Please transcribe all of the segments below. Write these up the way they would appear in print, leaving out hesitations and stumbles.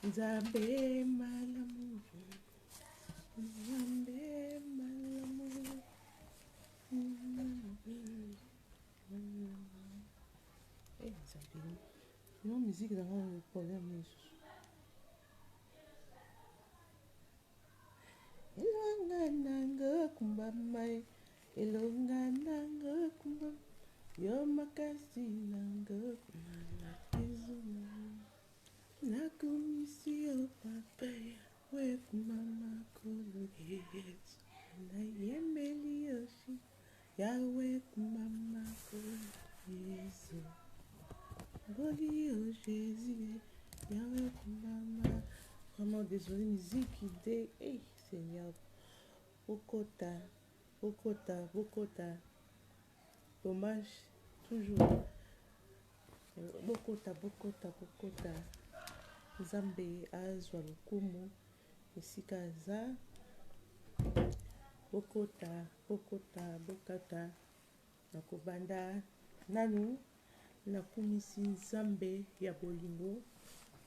Nzambe malamu, Nzambe malamu, Nzambe. Non, musique dans le problème. Elonga nanga kumbamai, elonga nanga kumbam, yo makasi nanga kumana izuma. Nakumisi yo papaya, we kumama kologeet. Na yemeli yoshi, yawe kumama kologeezo. Boli yo Jésus, yawe kumama. Vraiment désolé, musique idée. Hey Seigneur, Bokota, Bokota, Bokota. Dommage, toujours. Bokota, Bokota, Bokota. Nzambe azwa lokumu esika aza. Bokota, Bokota, Bokota. Nakobanda nanu nakumisi Nzambe ya bolingo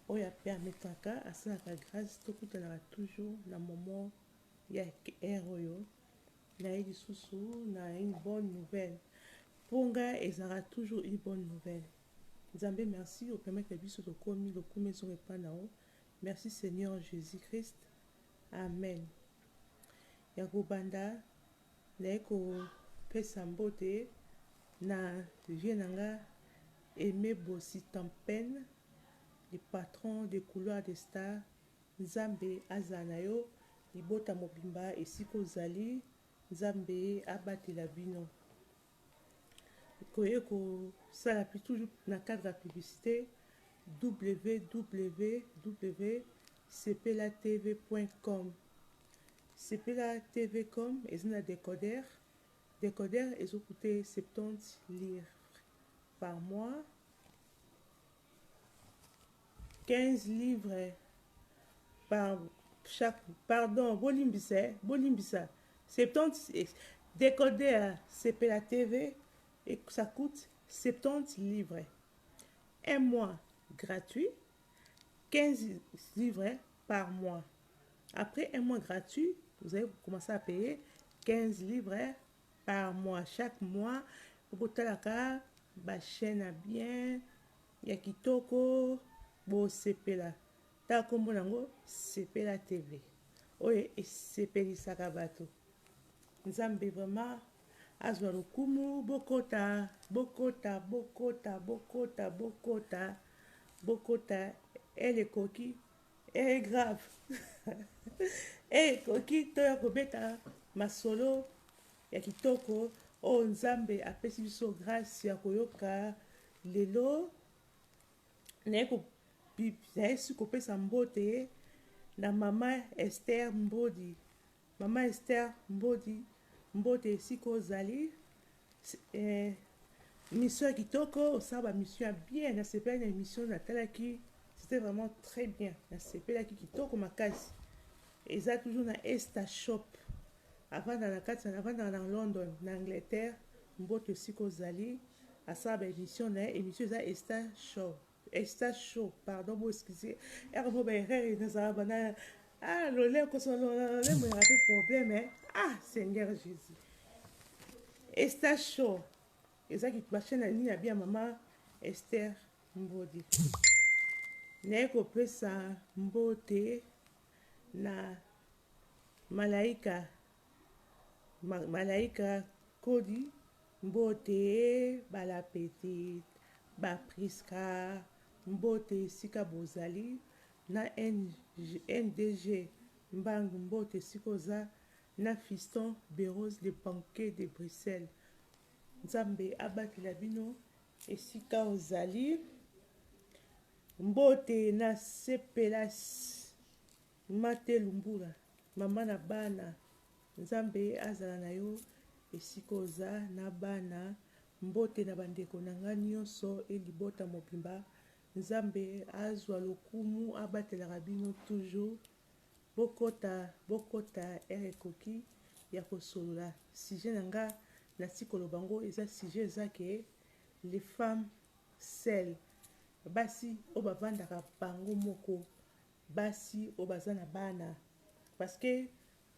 oyo apermetaka asalaka grâce tokutanaka toujours na moment ya ere oyo naye lisusu na une bonne nouvelle mponga ezalaka toujours une bonne nouvelle. Nzambe merci opermettre biso tokomi lokumu ezonga epai na yo. Merci Seigneur Jésus-Christ. Amen. Ya kobanda naye kopesa mbote na vie na nga Aimé Bossi Tampene, le patron des couloirs des stars. Nzambe azanayo libota mobimba esika ozali. Nzambe abatela bino koye kosala pi toujours na cadre ya publicité www.sepelatv.com. sepelatv.com eza na décodeur ezocoûter 70 livres par mois, 15 livres par chaque, pardon, bolimbisa 70 décodeur CPLA TV et ça coûte 70 livres. Un mois gratuit, 15 livres par mois. Après un mois gratuit, vous allez commencer à payer 15 livres par mois. Chaque mois, vous avez la chaîne à bien, ya kitoko, bo CPLA. Ta kombo nango CPLA TV. Oye, CPLA Sakabato. Nzambe vraiment azwa lokumu bokota elle est coquille, elle est grave. Elle est coquille to ya kobeta masolo ya kitoko o Nzambe apesi biso grâce ya koyoka lelo naye kopesa mbote na mama Esther Mbodi. Mama Esther Mbodi mbote esika ozali mission ya kitoko osala mission ya bien na sepela na émission natalaki c'était vraiment très bien na sepelaki kitoko makasi eza toujours na Esta Shop avanda na kati avanda na London na Angleterre mbote esika ozali asala émission na émission eza Esta Show pardon bo excusez erbo ba erreur na bana ah lolé ko so lolé mo rappel problème ah Seigneur Jésus. Esta Show ezaki machine na ligne bien mama Esther Mbodi naye kopesa mbote na malaika Kodi mbote bala petite ba Priska mbote esika bozali na NDG Mbangu mbote esika oza na Fiston Berose le banquet de Bruxelles. Nzambe abatela bino esika ozali mbote na Sepelas Mate Lumbula mama na bana Nzambe azala na yo esika oza na bana mbote na bandeko na nga nyonso elibota mobimba nzambe azwa lokumu abatelaka bino toujours bokota ere ekoki ya kosolola sujet na nga nasi koloba ngo eza sujet eza ke les femmes seules basi oyo bavandaka bango moko basi oyo baza na bana parce que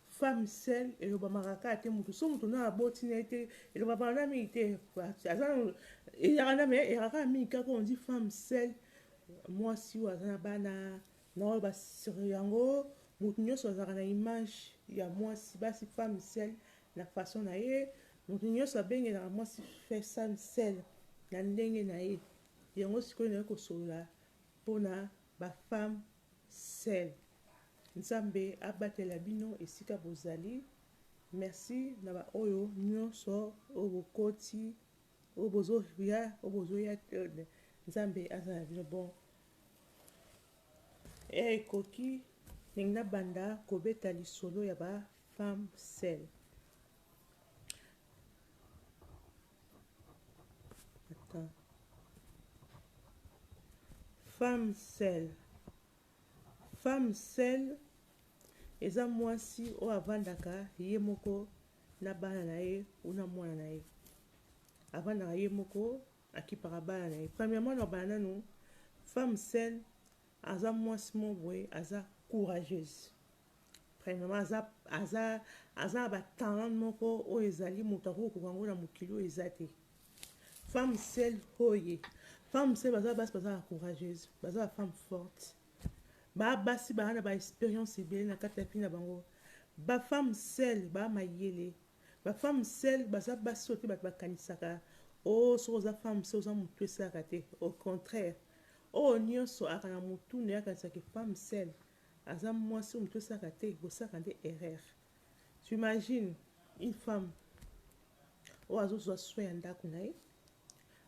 femme seule elobamaka kaka te mutu so mutu na aboti na ye te elobamaka na mingi te eyaka mingi kaka on dit femme seule mwasi oyo aza na bana na oyo basiri yango mutu nyonso azalaka na image ya mwasi basi femme seule na façon na ye mutu nyonso abengelaka mwasi femme seule na ndenge na ye yango sikoyo naye kosolola mpona bafemme seule. Nzambe abatela bino esika bozali. Merci na ba oyo nyonso oyo bokoti oyo bozoya Nzambe aza na bino bon. Ekoki ndenge na banda kobeta lisolo ya ba femme seule. Attends. Femme seule. Femme seule eza mwasi oyo avandaka ye moko na bana na ye una mwana na ye avandaka ye moko akipaka bana na ye. Premièrement na bana nanu femme seule aza mwasi mo boye aza courageuse. Premièrement aza na batalent moko oyo ezali moto akokoka ngo na mokili oyo eza te. Femme seule oye femme seule baza basi baza courageuse baza femme forte. Basi ba na ba expérience ebele na kati ya pina bango ba femme seule ba mayele ba femme seule baza basi ote bato bakanisaka o so za femme seule za mutu esaka te au contraire o nyonso aka na mutu ne akanisaka femme seule aza mwasi mutu esaka te bosaka nde erreur. Tu imagines une femme o azozwa soin ya ndako na ye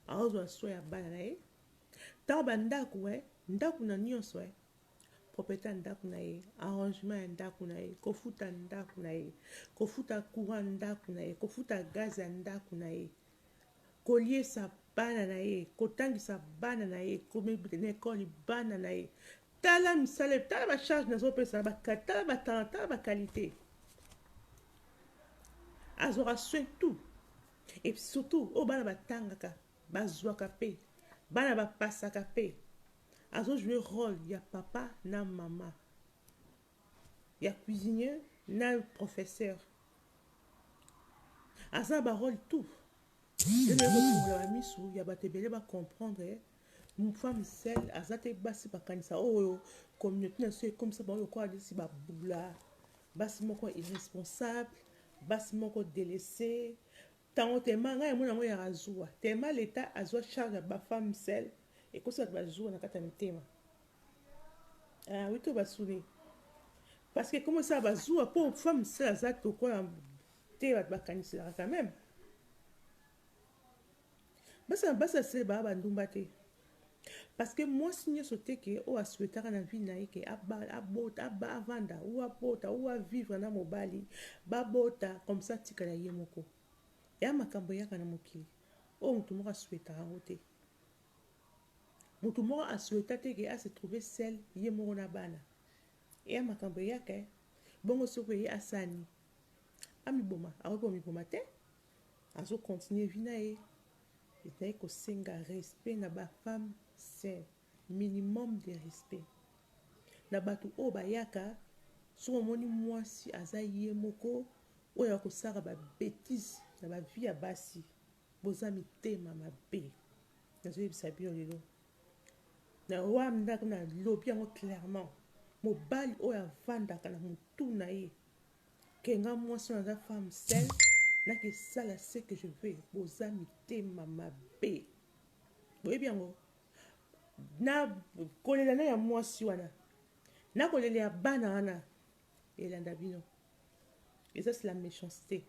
azozwa soin ya bana na ye ntango bandako ndako na nyonso propriété ya ndako na ye arrangement ya ndako na ye kofuta ndako na ye kofuta courant ndako na ye kofuta gaz ya ndako na ye koliesa bana na ye kotangisa bana na ye komebite na ekole bana na ye tala misala tala bacharge nazopesa tala batalent tala baqualité azwaka soin tout et surtout oyo bana batangaka bazwaka mpe bana bapasaka mpe azo jouer rôle ya papa na mama ya cuisinier na professeur aza ba rôle tout ndenge kofungola misu ya bato ebele bacomprendre une femme seule aza te basi bakanisa oyo communauté na so ekomisa bango lokola desi babula basi moko irresponsable basi moko délaissé ntango tema ngai emona yango ya azuwa tema l'état azwa charge ya bafemme seule ekosa bazwa na kata mitema wito basuni parce que comment ça bazwa pour femme seule aza tokola te bato bakaniselaka quand même basa se bandumba te parce que mwasi nyonso te ke oyo asuetaka na vie na ye ke avanda ou abota ou avivre na mobali babota comme ça tikala ye moko ya makambo eyaka na mokili oyo motu moko asuetaka yango te motu moko asueta te ke ase trouver seul ye moko na bana ya makambo eyaka bongo soko ye asani amiboma akomiboma te azo continuer vie na ye ezali kosenga respect na bafemme seule minimum de respect na bato oyo bayaka soki omoni mwasi aza ye moko oyo akosaka babétise na bavie ya basi boza mitema mabe nazoyebisa bino lelo na wana ndako na lobi yango clairement mobali oyo avandaka na motu na ye kenga mwasi oyo aza femme seule nakesala ce que je veux boza mitema mabe boyebi yango na kolela na ya mwasi wana na kolela ya bana wana elanda bino eza c'est la méchanceté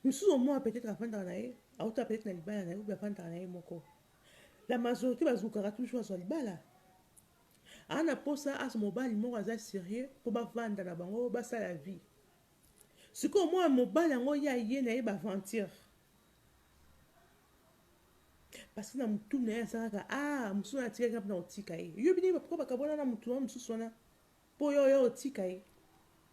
misusu omoi peut-être avandaka na ye auta peut-être na libala na ye obi avandaka na ye moko la majorité bazokaka toujours azwa libala ana posa aso mobali moko aza sérieux mpo bavanda na bango basala vie sikoyo omoi mobali yango ya ye na ye baventure parce que na mutu na ye azalaka ah mosusu na atikaki na otika ye yobi nini pourquoi bakabona na mutu na mosusu wana mpo yo otika ye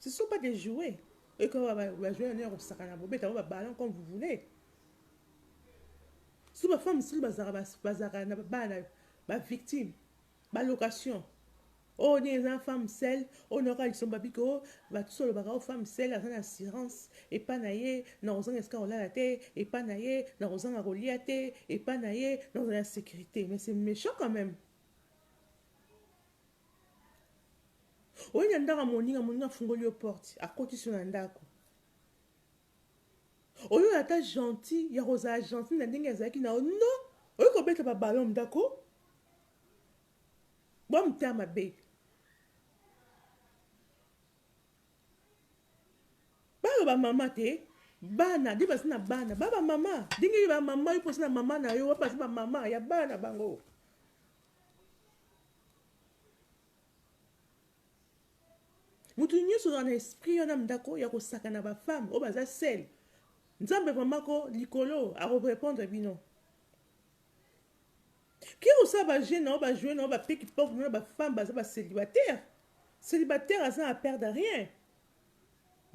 ce sont pas des jouets et quand bajouer na kosaka na bobeta bango baballon comme vous voulez so bafemme mosusu bazalaka na bana bavictime balocation oh ni eza femme sel oh nayoka lisomba biko batusu olobaka o femme sel aza na assurance epa na ye na kozanga esika kolala te epa na ye na kozanga kolia te epa na ye na kozala na sécurité mais c'est méchant quand même oyi na ndako moninga afungoli yo porte akotisi na ndako oyo ata gentil ya kozala gentil na ndenge azalaki na no oyi kobeta baballon ndako bwa motema mabe bamama te bana di basi na bana bamama ndenge bamama oyo mposi na mama na yo bapasi bamama ya bana bango mutu nyonso ozala na esprit wana ndako ya kosaka na bafemme oyo baza sel nzambe mamako likolo akorépondre bino ki kosala bajeune nao bajoue nao bapeki porte na bafemme baza bacélibataire aza na perdre rien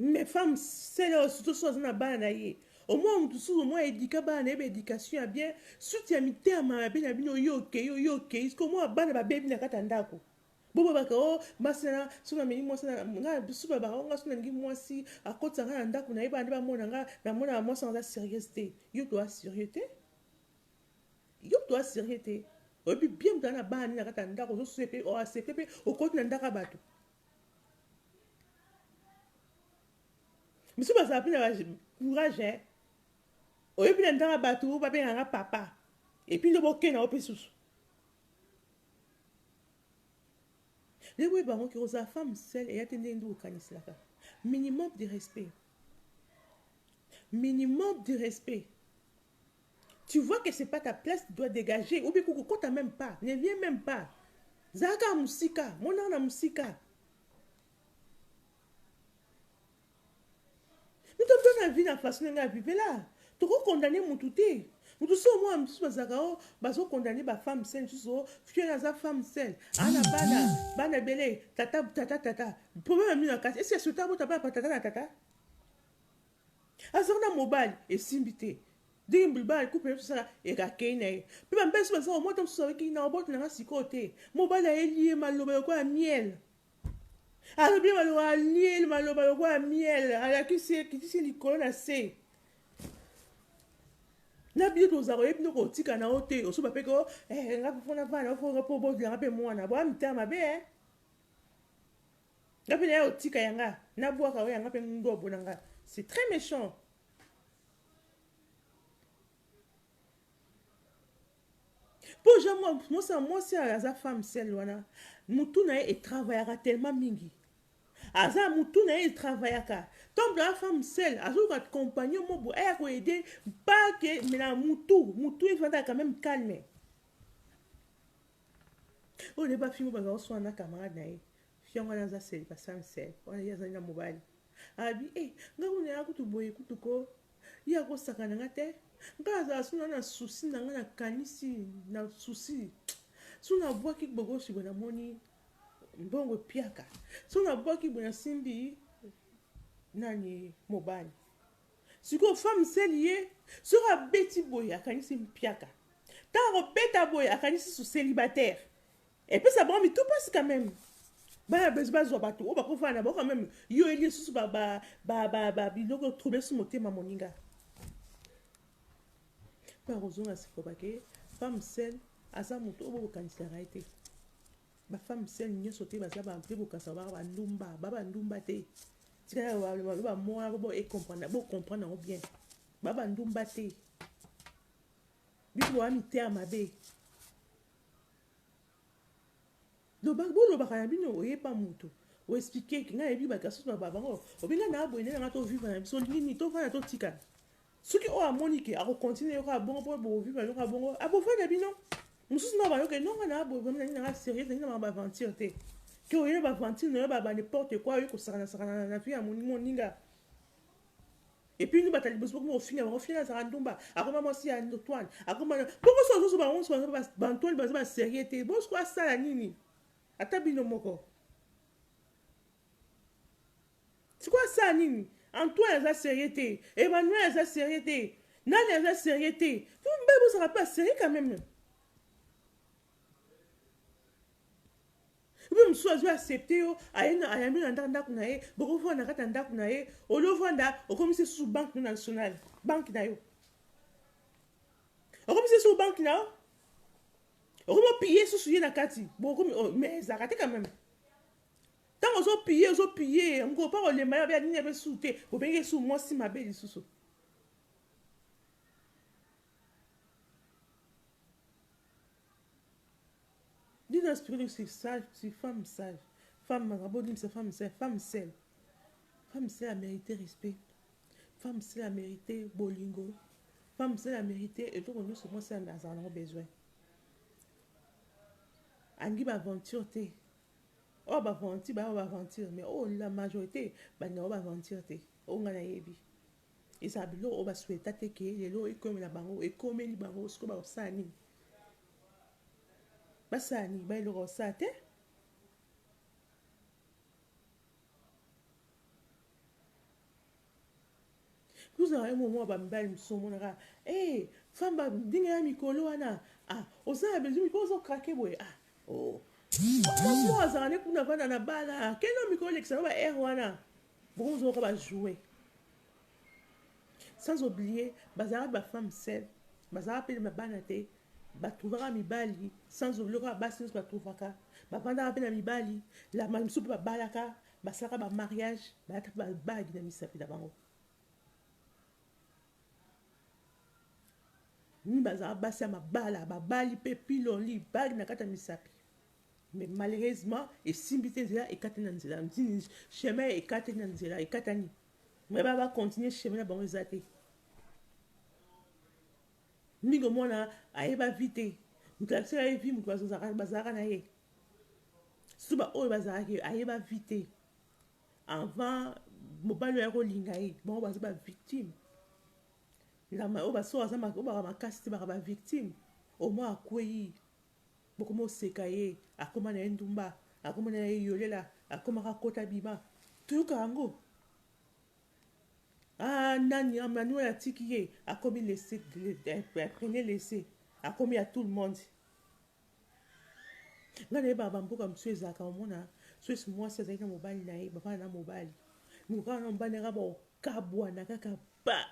mais femme sele surtout so aza na bana na ye au moins mutu susu au moins édika bana na ye baéducation ya bien suti ya mitema mabe na bino yo okei siko mwa bana babebi na kati ya ndako bobabaka o mwasi na so nameli mwasi nga bisu babaka nga so nalingi mwasi akotisa nga na ndako na ye bana nde bamona nga namona mwasi aza sérieuse te yo toa sérieux te oyebi bien mutu na bana na kati ya ndako ozosepe oasepe mpe okoti na ndako ya bato misu bazala mpe na courage oyebi na ndako ya bato babenganga papa epuis nde bokenda o mpe susu leboye bango ke kozala femme sele eya te ndenge nde okaniselaka minimum de respect tu vois que c'est pas ta place tu dois dégager ou bien kokota même pas ne viens même pas zalaka musika monaka na musika mutu na vie na façon ndenge avivela tokokondane mutu te mutu so mwa misusu bazalaka o bazokondane bafemme sele mosusu fie naza femme sele ana bana ebele tata problème ya mino na kati esi asota bota bana pa tata na tata azalaka na mobali esimbi te ndenge mbulibala couple tosala ekakei na ye mpe bambesi bazaka omota mosusu aweki na obote nanga sikoyo te mobali ayeli ye maloba lokola miel alobi maloba lokola miel alakisi ekitisi likolo na se na bino tozala oyebi ndoko otika na o te oso bapeke o nga mpona bana ofonga mpo obotelanga mpe mwana bwa mitema mabe nga mpe na ye otika yanga nabwaka oyo yanga mpe ndobo na nga c'est très méchant mpo ja mwasi aza femme sele wana mutu na ye etravaillaka tellement mingi aza mutu na ye etravaillaka tombe la femme sele azoka compagnon mobo aya koyede mpake mena mutu efandaka quand même calme oyo nde bafimo bazala oswana na camarade na ye fiango wana aza sele basame sele wana ye azali na mobali abi nga kuna ya kutu boye kutuko ye akosaka na nga te nga azala suna na susi na nga nakanisi na susi so nabwaki bogosi boye namoni mbongo epiaka so nabwaki boye nasimbi nani mobali sikoyo femme seli ye soki abeti boye akanisi mpiaka ntango kobeta boye akanisi su célibataire epesa bango mitu mpasi quand même bana bezi bazwa bato oyo bakofana na bango quand même yo eli lisusu biloko trouble su motema moninga mpo akozonga siko bake femme sele aza moto oyo bokokanisaka ye te bafemme sele nyonso te baza bampe bokanisa babandumba te tika bamwana bocomprendre yango bien babandumba te biso boya miteya mabe bolobaka na bino oyeba moto oexplike ngai yebi bakasusu na babango obenga na aboye nde nanga tovivre na biso nini tofanda totikana soki oyo amoni ke akokontinue yoka bongo mpo bovivre yoka bongo abofanda bino mosusu na bayoke nonga na aboye vraimen nani nanga sérieux nani nanga baventure te ke oyeba baventure na yo ba n'importe quoi oyo kosakana na vie ya moninga Et puis nous battons beaucoup au final à Ndumba akoma moi si à Antoine akoma pourquoi ça on se Antoine ba sérieux bon quoi ça la nini atabino moko c'est quoi ça nini Antoine a sérieux Emmanuel a sérieux Nani a sérieux vous ça pas sérieux quand même Vous me accepté ayami na ndako na ye boko vanda kata ndako na ye olovanda okomisi sous banque nationale banque na yo okomisi sous banque na yo okomo piller sous ye na kati boko mais zakate quand même tant ozo piller ngo pa o le maya ba ni be sous te bo benge sous moi si mabe li sous dis dans spirit c'est sage c'est femme sage femme rabodi c'est femme sage femme seule a mérité respect femme seule a mérité bolingo femme seule a mérité et tout nous sur moi c'est un azan besoin angi ba aventure te oh ba aventure mais oh la majorité ba na ba aventure te o ngana yebi isabilo o ba souhaita te ke lelo e comme la bango e comme li bango ce que ba osani basani ba ile ro sa te vous avez un moment ba mbali msomona eh femme dinga mikolo wana ah osa bezu mikolo zo craquer boy ah oh moi azane kuna vana na bala keno mikolo l'excellent ba air wana bonzo ka ba jouer sans oublier bazara ba femme seule bazara pe ma banate ba trouvera mibali sans oublier ka basi ba trouvaka ba panda pe na mibali la mamsu ba balaka ba saka ba mariage ba ta ba bagi na misapi da bango ni bazara basi ma bala ba bali pe piloli bagi na kata misapi mais malheureusement et simbité nzela et katena nzela mtini chemin et katena nzela et katani mais ba continuer chemin na bango ezate mingo mona ayeba vite mutaxi aye vi mutu bazaka na ye suba oyo bazaka ayeba vite avant mobali ya kolinga ye bango baza ba victime lama oyo baso aza ba makasi te ba victime au moins akwei bokomo seka ye akoma na ye ndumba akoma na ye yolela akoma kakota bima toyoka yango ah nani Emmanuel atiki ye akomi laissé prenez laissé akomi à tout le monde ngana ye baba mboka msu ezalaka omona swesi mwasi azalaki na mobali na ye bafana na mobali mokaka na mobali naka bakabwana kaka ba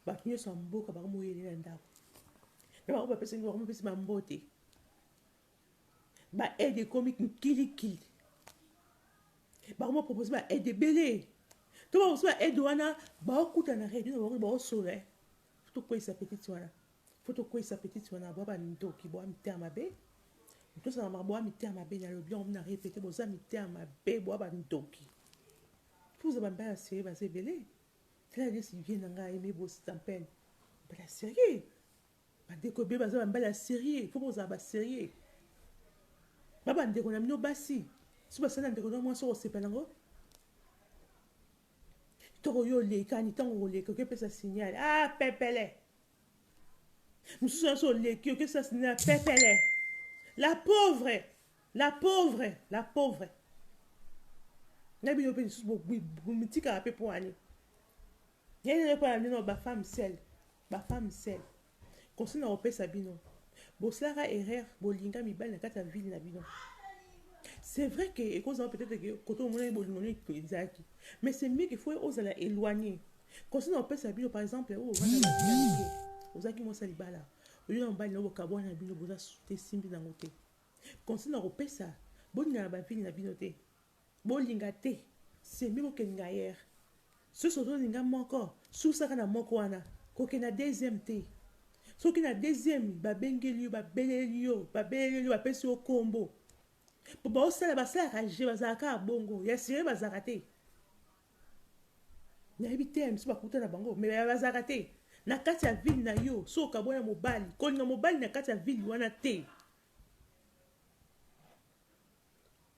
bato nyonso ya mboka bakomoyele na ndako na bango bapesaki bakomopesi bambote baede ekomi nkilikili bakomopropose baede ebele to bakosi baede wana baokuta na réunion na bango baosola tokweyisa petite wana boa bandoki boa mitema mabe tosala maboa mitema mabe na lobi yango na répété boza mitema mabe boa bandoki poza bambala ya série baza ebele tala nesi vie na ngai aime bostampene bala série bandeko ebele baza bambala ya série fo bozala basérie babandeko na bino basi so basala ndeko na mwasi okosepela yango toko yo olekani ntango oleka okepesa signal ah pepele mosusu nyonso oleki okepesa signal pepele la pauvre na bino mpe lisusu bomitikaka mpe mpo wani yenene mpo na bino bafemme sele konsi na kopesa bino bosalaka erreur bolinga mibali na kati ya ville na bino c'est vrai que ekozala peut-être que koto omona bolingo no ezalaki mais c'est mieux qu'il faut ozala éloigné konsi na kopesa bino par exemple oyo ovanda babianike ozalaki mwasa libala oyo na mobali na bokabwana na bino boza te simbi nango te konsi na kopesa bolinga na baville na bino te bolinga te c'est mieux kokelinga ailleurs soki ozolinga moko susaka na moko wana kokenda deuxième te soki na deuxième babengeli yo babeleli yo bapesi yo kombo po basalaka je bazalaka ya bongo ya sire bazalaka te nayebi te misu bakuta na bango me bazalaka te na kati ya ville na yo so okabwana mobali kolinga mobali na kati ya ville wana te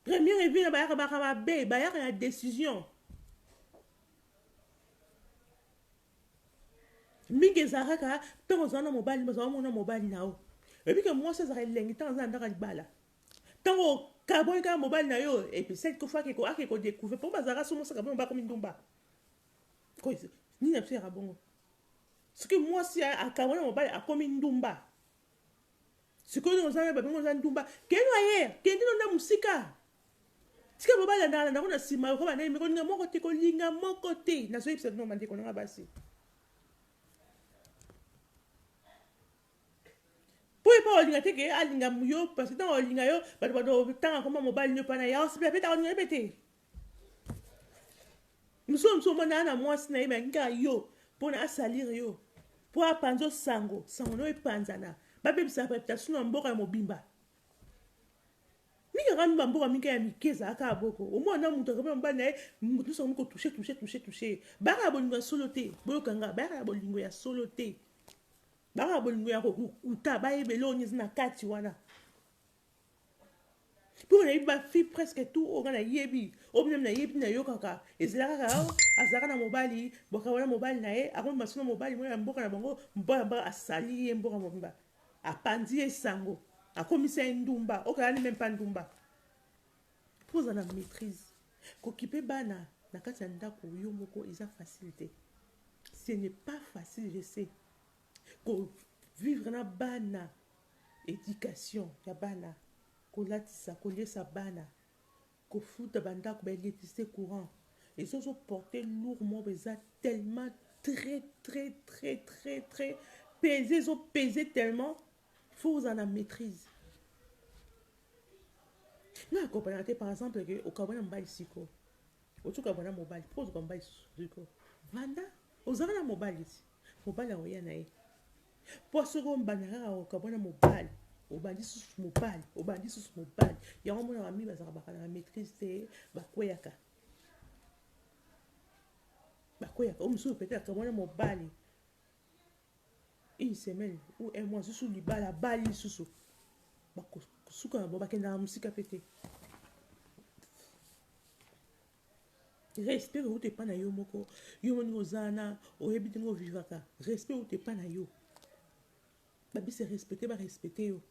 première ville bayaka mabe bayaka na décision mingi ezalaka ntango ozala na mobali bazala mona mobali na yo epi ke mwasi ezalaka elengi ntango aza na ndako ya libala ntango kaboni kaka mobali na yo epi seti kofa ake kodécouvre mpo bazalaka so mosaka bongo bakomi ndumba nini na biso yaka bongo soki mwasi akabona mobali akomi ndumba sikoyo oza na babengo oza ndumba kende aye kende nonda mosika tika bobalandaka nango na nsima yo koba naye kolinga moko te kolinga moko te nazoyebisa bino bandeko nanga basi po epa olinga te ke alinga yo parce que ntango olinga yo bato batanga koma mobali yo mpana ya osepela mpe taka olinga ye mpe te mosusu omona na mwasi na ye bangika yo mpona asalire yo mpo apanza sango no epanzana babebisaka reputation na mboka ya mobimba mingi kaka mimba mingi ya mike ezalaka ya boko omona moto akabona mobali na ye moto nyonso akomi kotouche bayaka ya bolingo ya solo te boyokanga bayaka ya bolingo ya solo te bayaka ya bolingo ya kokuta bayebela oyo eza na kati wana mpo nayebi bafi presque tout oyo nga nayebi oyo minami nayebi nayokaka ezala kaka azalaka na mobali bokabona mobali na ye akomi maso na mobali mwana ya mboka na bango mboka asali ye mboka mobimba apandi ye sango akomisa ye ndumba okazali meme mpa ndumba mpo ozala na maîtrise kokipe bana na kati ya ndako yo moko eza facile te ce n'est pas facile je sais kovivre na bana éducation ya bana kolatisa koliesa bana kofuta bandako baélectricité courant ezozoporte lourdement eza tellement très pesé ezopese tellement faut ozala na maîtrise nga akompana te par exemple ke okabwana mobali siko otukabwana mobali mpo ozoka mobali siko vanda ozala na mobali ti mobali akoya na ye mpo soki ombanda kaka okabwana mobali obandi susu mobali yango mona bami bazalaka bakala na maîtrise te bakweyaka oyo mosusu peut-être akabwana mobali une semaine ou un mois susu libala bali susu bakosuka na bo bakendaka mosika mpe te respect outi epa na yo moko yo moninga oza na oyebi ndenge ovivaka respect outi epa na yo babisi respecte barespecte yo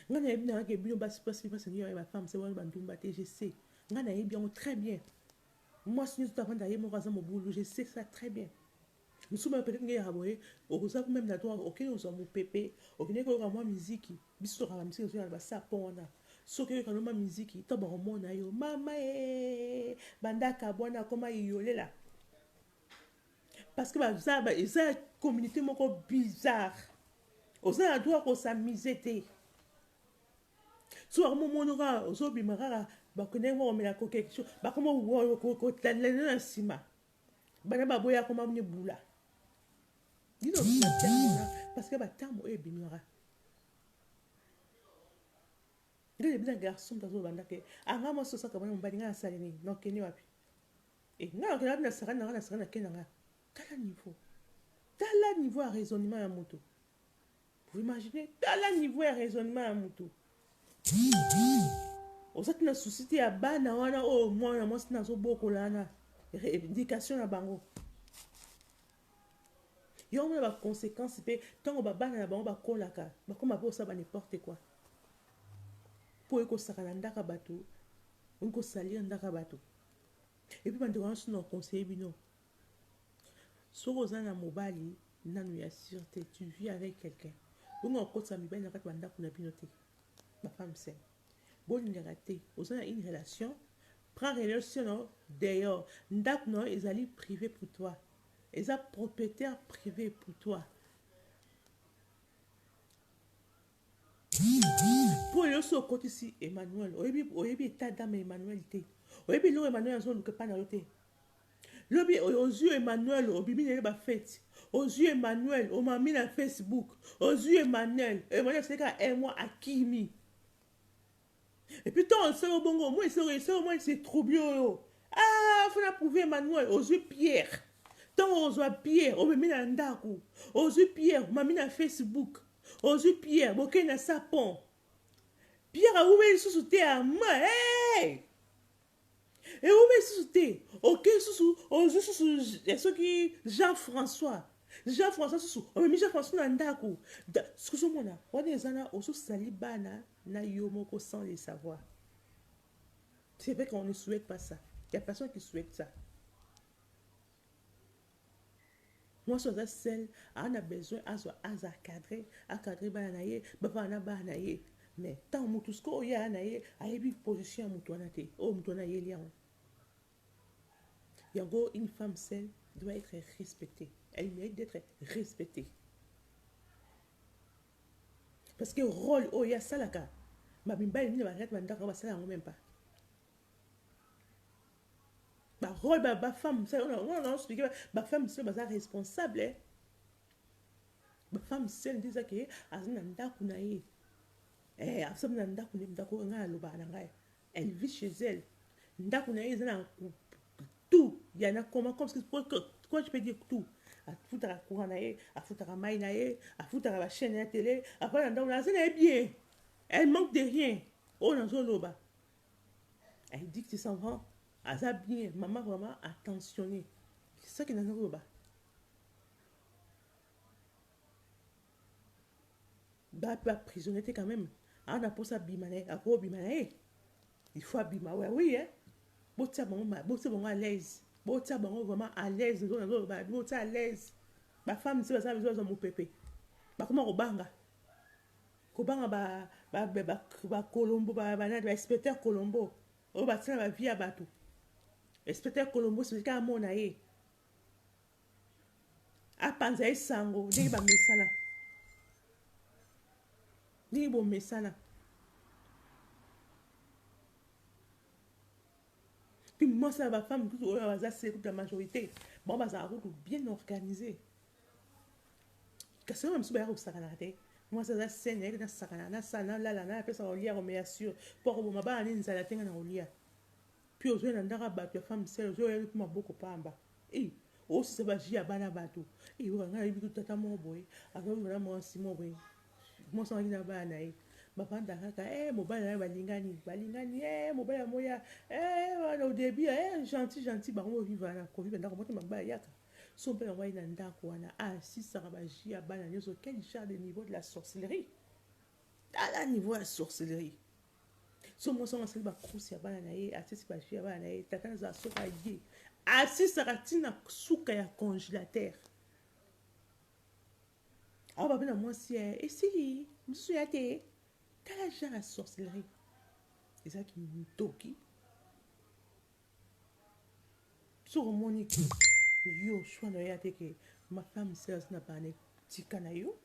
nga nayebi nayaka ebino basi basengi ya bafemme se wana bandumba te je sais nga nayebi yango très bien mwasi nyonso tavanda ye moko aza mobulu je sais ça très bien mosusu ma peut-être ngeyaka boye okoza meme na droit okende kozwa mopepe okende koyoka mwa miziki biso tokaka miziki ozoyaka basapo wana soki oyoka no mwa miziki to bakomona yo mama bandaka bwana akoma yolela parce que eza communauté moko bizarre oza na droit kosamise te so bakomomona kaka ozobima kaka bakende komela ko quelque chose bakoma kotalana na nsima bana baboya akoma mne bula dino parce que batambo oyo ebimaka nde ebina garçon tazobanda ke anga mwasi osaka bana mobali nga nasali nini nakende wapi nga nakende wapi nasakani nanga nasakani nakende nga tala niveau ya raisonnement ya moto vous imaginez tala niveau ya raisonnement ya moto ozaki na susi te ya bana wana oyo mwana mwasi nazobokola wana éducation na bango yo mona baconséquence mpe ntango babana na bango bakolaka bakoma mpe osala n'importe quoi mpo ekosaka na ndaka bato ekosalia ndaka bato epuis bandeko wana so na conseiller bino soki oza na mobali nanu ya sûreté tu vis avec quelqu'un bongo okotisa mibali na kati bandako na bino te bafemme saine bolingaka te oza na une relation prends relation no dehors ndako no ezali privé pour toi eza propriétaire privé pour toi mpo nyonso okotisi Emmanuel oyebi état d'âme Emmanuel te oyebi eloko Emmanuel azoluka epa na yo te lobi ozwi Emmanuel obimi na ye bafete ozwi Emmanuel omami na Facebook ozwi Emmanuel asalika un mois akimi et puis tant osala bongo moi c'est troublé oyo faut na prouver Emmanuel ozwi Pierre tant ozwa Pierre omemi na ndako ozwi Pierre omami na Facebook ozwi Pierre bokei na sapon Pierre awume lisusu te ama ewume lisusu te oke susu ozwi susu soki Jean-François Jean François sous mais Jean François nandako excusez-moi on est zana osu salibana na yomoko sans les savoir. C'est vrai qu'on ne souhaite pas ça. Il y a personne qui souhaite ça. Moi, sur ça, celle, on a besoin à cadrer, banaye, bavana banaye. Mais tant que tout ce qu'on y a, naye, a une position à moutonate, oh moutonaye lian. Yango, une femme seule doit être respectée. Elle mérite d'être respectée. Parce que rôle, oh, il y a ça là, ma bimba, il n'y a pas de mandat, on va ça là, même pas. Bah rôle ba femme c'est on a expliqué ba femme c'est ba responsable hein. Ba femme c'est dit ça que azina ndaku na ye afsam na ndaku ne ndaku nga loba na ngai elle vit chez elle ndaku na ye zana tout il y en a comme ce quoi je peux dire tout a foutre à courant na ye a foutre à maille na ye a foutre à la chaîne à télé après ndaku na zana bien elle manque de rien oh na zo loba elle dit que tu s'en vas. Aza bien, maman vraiment attentionné. C'est ça qui n'a pas. Bah, prisonnier quand même. On a pour ça bimane, à quoi bimane. Il faut bima, ouais, oui, hein. Botia bon à l'aise. Botia bon vraiment à l'aise. Botia à l'aise. Ma femme, c'est ça, besoin de mon pépé. Bah, comment on banga? Kobanga ba Colombo, ba inspecteur Colombo. Oh, bah, tiens, ma vie à bateau. Inspecteur Colombo, c'est quand mon aïe. A panza sango, ni ba mesana. Ni bo mesana. Puis moi, ça va femme, tout c'est la majorité. Bon, bah, ça a bien organisé. Qu'est-ce que même si vous avez moi, ça va scène, il y a sakana, sana, la lana, après ça, on lit, on met assure. Pour vous, ma bah, on a la tête, on lit. Puis, aux yeux, on a battu la femme, c'est aux yeux, on a beaucoup pas en bas. Et, oh, si ça va, j'y a bana bateau. Et, on a eu tout tata mon boy. Avant, on a mon si mon boy. Moi, ça, on a bana. Papa, d'accord, mobile, balingani, mobile, moya, au début, gentil, bah, on vit à la Covid, d'accord, moi, ma yaka. Son père envoyé dans ndako wana si sarabaji à bana nyoso quel genre de niveau de la sorcellerie à la niveau de la sorcellerie son mo son asali ba krusi ya bana na ye asisi ba ji ya bana na ye tata za soka ye asisi saratina suka ya congélateur ah ba bana moi si si monsieur ya te quel genre de sorcellerie c'est ça qui me toki sur monique yo choix na ya te que ma femme sœur n'a pas né tika na yo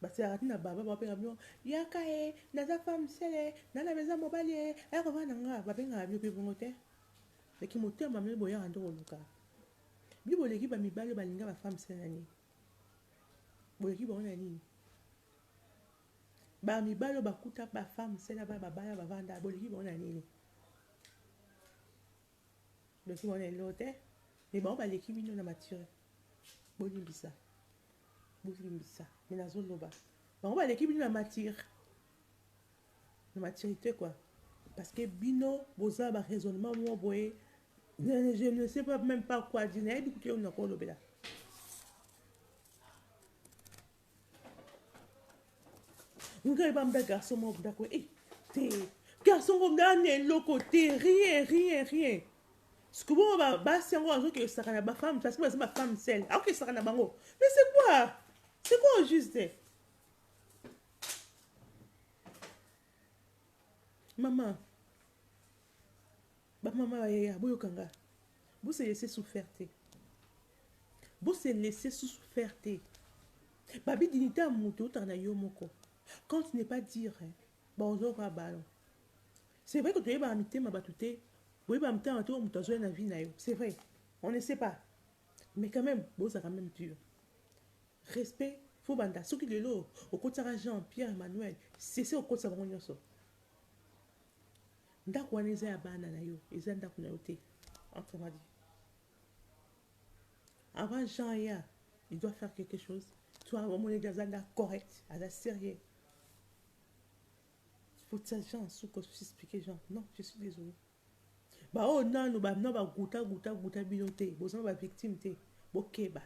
basi arati na baba bapenga bino yaka naza femme sele nana meza mobali revana nga bapenga bino pe bongo te leki motema mene boyaka nde koluka bino boleki bamibali balinga bafemme sele na nini boleki bango na nini bamibali bakuta bafemme sele babaya bavanda boleki bango na nini boleki bango na eloko te me bango baleki bino na mature bolimbisa me nazoloba bango baleki bino na maturité quoi parce que bino boza ba raisonnement mo boye je ne sais pas même pas quoi dire nayebi kutu yo nako olobela nga eba mba garçon mo ndako te garçon ngo ngane eloko te rien ce que bon basi yango azoki esaka na bafemme parce que baza bafemme sele akoki esaka na bango mais c'est quoi au juste maman bamama bayaya boyokanga bose laisser souffrir te bose laisser souffrir te babi dignité ya moto otaka na yo moko quand tu n'es pas dire baozoka ballon c'est vrai que toyebaka mitema bato te boyeba mitema to moto azoya na vie na yo c'est vrai on ne sait pas mais quand même bozaka même dur respect fo banda soki lelo okotisaka Jean Pierre Emmanuel sese okotisa bango nyonso ndako wana eza ya bana na yo eza ndako na yo te autrement dit avant Jean ya il doit faire quelque chose toi omoni aza nda correct aza sérieux faut ça Jean souko s'expliquer Jean non je suis désolé oh non baguta bino te bozana ba victime te bokeba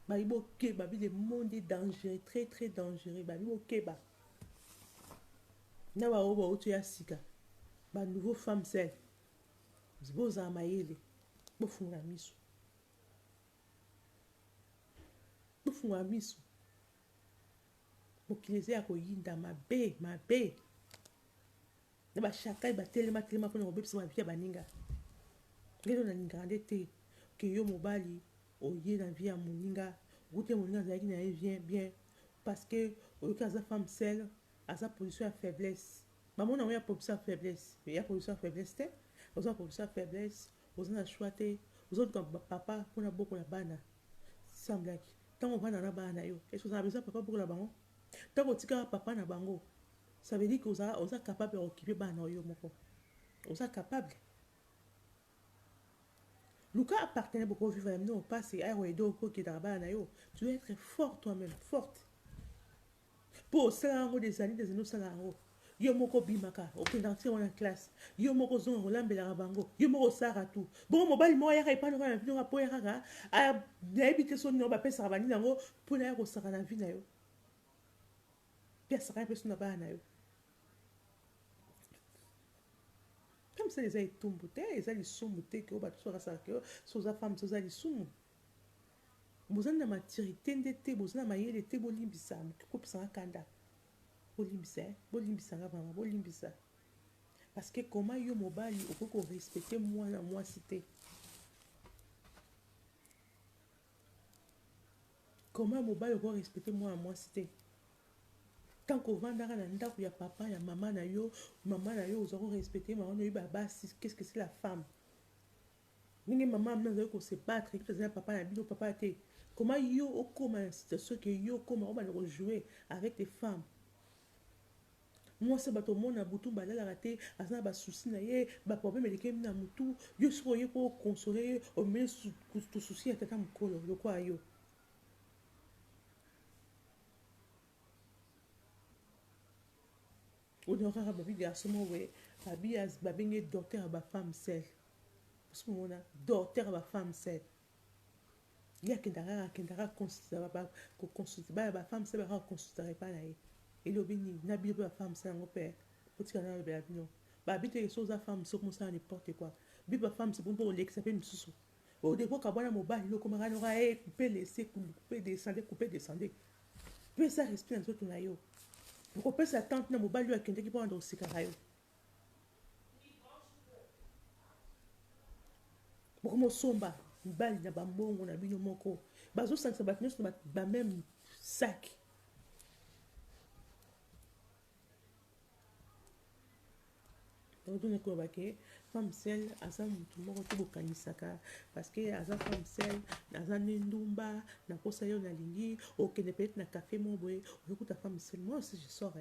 Babibo keba, le monde est dangereux, très très dangereux. Babibo keba. Na ba oba otu ya sika. Ba nouveau femme seule. Boza amayele. Bofunga miso. Bofunga miso. Bokileze ya koyinda mabe, mabe. Na ba shaka ba telema pona obebisa ba bia baninga. Ngelo na ninga ndete ke yo mobali oye na vie ya moninga. Goute moninga zaki na vient bien parce que au cas sa femme seule à sa position de faiblesse. Maman n'a pas position de faiblesse. Il y a position de faiblesse. Vous avez position de faiblesse. Vous avez choisi. Vous avez comme papa pour la beaucoup la bana. Semble que tant on va dans la bana yo. Est-ce que vous avez besoin papa pour la bango? Tant que tu as papa na bango, ça veut dire que vous êtes capable d'occuper bana yo moko. Vous êtes capable. Luka appartenait beaucoup vivre à nous. Pas c'est un wedo qui est dans la bana yo. Tu dois être fort toi-même, forte. Pour ça, des années, ça yo moko bimaka okendantire wana classe yo moko zonga kolambela bango yo moko sara tout bon mobali mo yaka epano kana vino po yaka a nayebi te so no ba pesa bani nango pour na ko sara na vie na yo pia sara peso na ba na yo comme ça les a etumbu te les a lisumu te que ba tsora sara que so za femme so za lisumu bozana maturité ndete bozana mayele te bolimbisa ko pesa kanda bolimbisa nga vraiment bolimbisa parce que comment yo mobali okoko respecter moi na moi cité comment mobali okoko respecter moi na moi cité tant qu'on vanda na ndako ya papa ya maman na yo ozako respecter maman na yo basi qu'est-ce que c'est la femme ningi maman amna ko se battre que c'est papa na bino papa te comment yo okoma situation que yo koma on va jouer avec des femmes. Moi c'est bato mona butu balala raté azana ba souci na ye ba problème eleke na mutu yo soye pour consoler au moins tout souci atata mukolo le quoi yo on aura ba bi garçon we ba bi as ba bengi docteur ba femme seule parce que mona docteur ba femme seule ya kendara consulter ba femme seule ba consulter pas na ye et obini na bi ba femme seule ngo père pour tika na ba bino ba bite les choses à femme c'est comme ça n'importe quoi bi ba femme c'est pour l'examen misusu au dépôt ka bana mobali lo koma kana ra couper laisser couper descendre peu ça respire dans tout na yo pour que ça tente na mobali a kende ki pour ndo sikara yo pour mo somba mobali na bambongo na bino moko bazo sansa batno ba même sac. Donc on est quoi baké femme seule asa mutu moko to bokanisaka parce que asa femme seule asa ndumba na kosa yo na lingi okende peut-être na café mo boy okuta femme seule moi aussi je sors